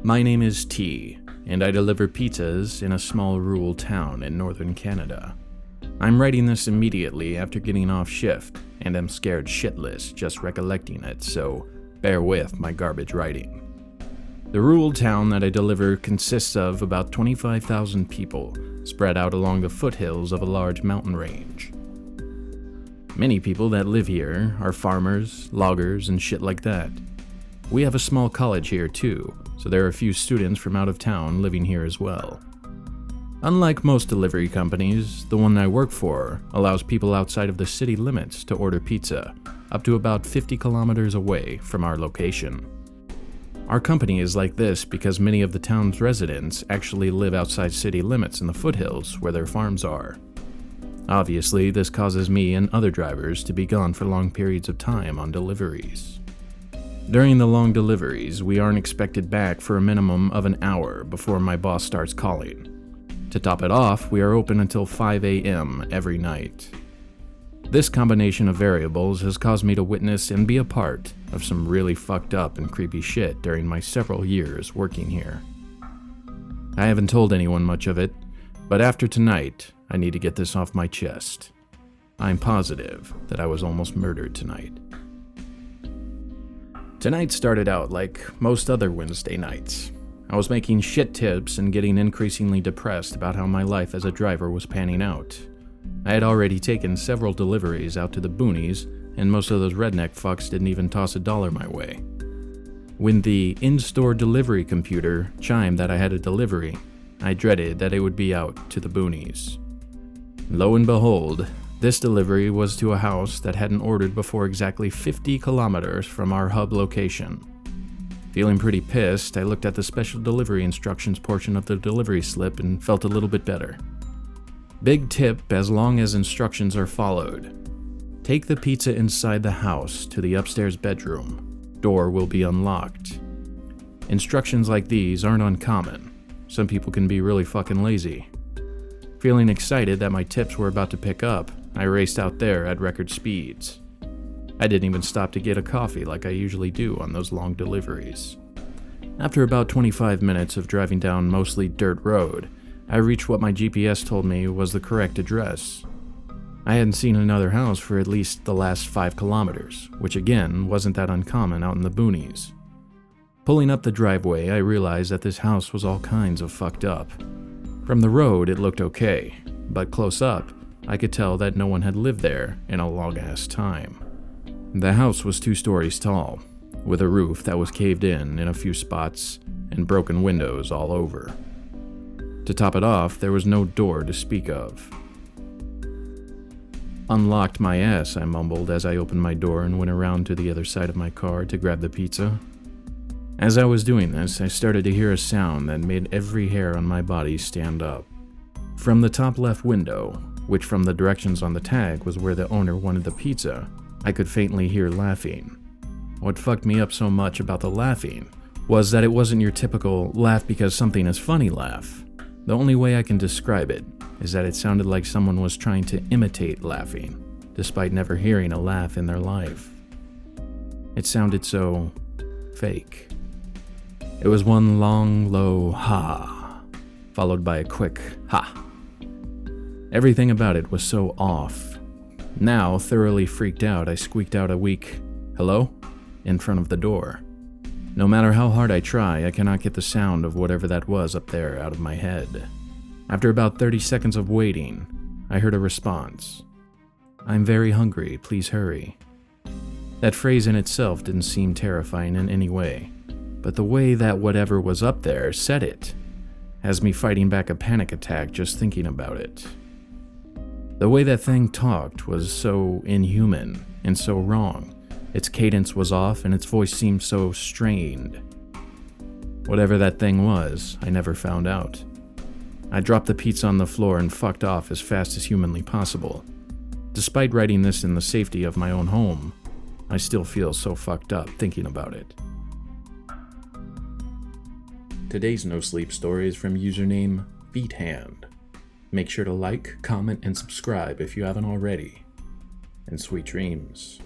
My name is T, and I deliver pizzas in a small rural town in northern Canada. I'm writing this immediately after getting off shift, and am scared shitless just recollecting it, so bear with my garbage writing. The rural town that I deliver consists of about 25,000 people, spread out along the foothills of a large mountain range. Many people that live here are farmers, loggers, and shit like that. We have a small college here too, so there are a few students from out of town living here as well. Unlike most delivery companies, the one I work for allows people outside of the city limits to order pizza, up to about 50 kilometers away from our location. Our company is like this because many of the town's residents actually live outside city limits in the foothills where their farms are. Obviously, this causes me and other drivers to be gone for long periods of time on deliveries. During the long deliveries, we aren't expected back for a minimum of an hour before my boss starts calling. To top it off, we are open until 5 a.m. every night. This combination of variables has caused me to witness and be a part of some really fucked up and creepy shit during my several years working here. I haven't told anyone much of it, but after tonight, I need to get this off my chest. I'm positive that I was almost murdered tonight. Tonight started out like most other Wednesday nights. I was making shit tips and getting increasingly depressed about how my life as a driver was panning out. I had already taken several deliveries out to the boonies, and most of those redneck fucks didn't even toss $1 my way. When the in-store delivery computer chimed that I had a delivery, I dreaded that it would be out to the boonies. Lo and behold, this delivery was to a house that hadn't ordered before exactly 50 kilometers from our hub location. Feeling pretty pissed, I looked at the special delivery instructions portion of the delivery slip and felt a little bit better. Big tip as long as instructions are followed. Take the pizza inside the house to the upstairs bedroom. Door will be unlocked. Instructions like these aren't uncommon. Some people can be really fucking lazy. Feeling excited that my tips were about to pick up, I raced out there at record speeds. I didn't even stop to get a coffee like I usually do on those long deliveries. After about 25 minutes of driving down mostly dirt road, I reached what my GPS told me was the correct address. I hadn't seen another house for at least the last 5 kilometers, which again wasn't that uncommon out in the boonies. Pulling up the driveway, I realized that this house was all kinds of fucked up. From the road, it looked okay, but close up, I could tell that no one had lived there in a long-ass time. The house was 2 stories tall, with a roof that was caved in a few spots and broken windows all over. To top it off, there was no door to speak of. "Unlocked my ass," I mumbled as I opened my door and went around to the other side of my car to grab the pizza. As I was doing this, I started to hear a sound that made every hair on my body stand up. From the top left window, which from the directions on the tag was where the owner wanted the pizza, I could faintly hear laughing. What fucked me up so much about the laughing was that it wasn't your typical laugh because something is funny laugh. The only way I can describe it is that it sounded like someone was trying to imitate laughing, despite never hearing a laugh in their life. It sounded so fake. It was one long, low ha, followed by a quick ha. Everything about it was so off. Now, thoroughly freaked out, I squeaked out a weak, "Hello?" in front of the door. No matter how hard I try, I cannot get the sound of whatever that was up there out of my head. After about 30 seconds of waiting, I heard a response. "I'm very hungry, please hurry." That phrase in itself didn't seem terrifying in any way, but the way that whatever was up there said it has me fighting back a panic attack just thinking about it. The way that thing talked was so inhuman and so wrong. Its cadence was off and its voice seemed so strained. Whatever that thing was, I never found out. I dropped the pizza on the floor and fucked off as fast as humanly possible. Despite writing this in the safety of my own home, I still feel so fucked up thinking about it. Today's No Sleep story is from username feathands. Make sure to like, comment, and subscribe if you haven't already. And sweet dreams.